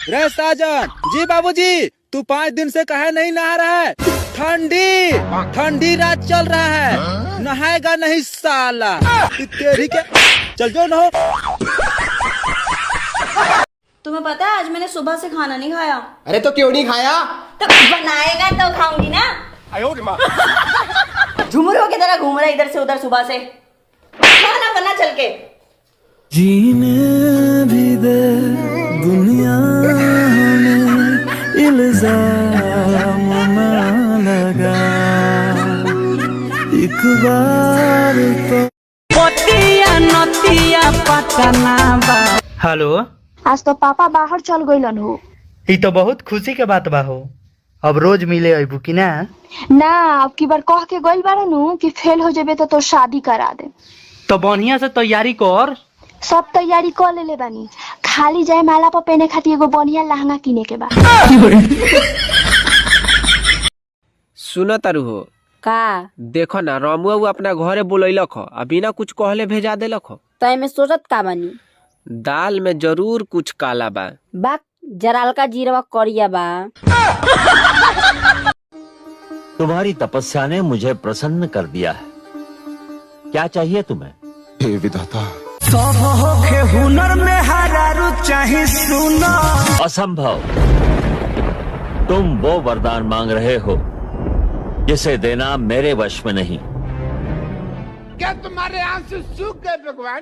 रे साजन जी बाबूजी, तू 5 दिन से कहे नहीं नहा रहा है? ठंडी रात चल रहा है, नहाएगा नहीं साला। तेरी के चल जाओ नहो। तुम्हें पता है आज मैंने सुबह से खाना नहीं खाया। अरे तो क्यों नहीं खाया? तो बनाएगा तो खाऊंगी ना। झुमरियों की तरह घूम रहा है इधर से उधर सुबह से। खाना बना चल के। जीने भी दे दुनिया में इल्जाम ना लगा, एक बार तो पतिया नतिया पटना बा। हेलो, आज तो पापा बाहर चल गइलन हो। ये तो बहुत खुशी के बात बा हो। अब रोज मिले अबू की ना? ना, अब की बार कह के गइल बारे नु कि फेल हो जेबे तो शादी करा दे। तो बढ़िया से तैयारी कर। सब तैयारी कर लेले बानी, खाली जाए माला पर पहने खातिर एगो बढ़िया लहंगा किने के बा। सुनो तारू हो का देखो ना, रामू अपना घरे बोलैलक हो, अभी ना कुछ कहले भेजा देलक हो। तो मैं सोचत का बनी, दाल में जरूर कुछ काला बा। बाक जराल का जीरवा करिया बा। तुम्हारी तपस्या ने मुझे प्रसन्न कर दिया है। क्या चाहिए तुम्हें? हे विधाता, हुनर में हरारू चाहे सुनो। असंभव। तुम वो वरदान मांग रहे हो जिसे देना मेरे वश में नहीं। क्या तुम्हारे आंसू सूख गए भगवान?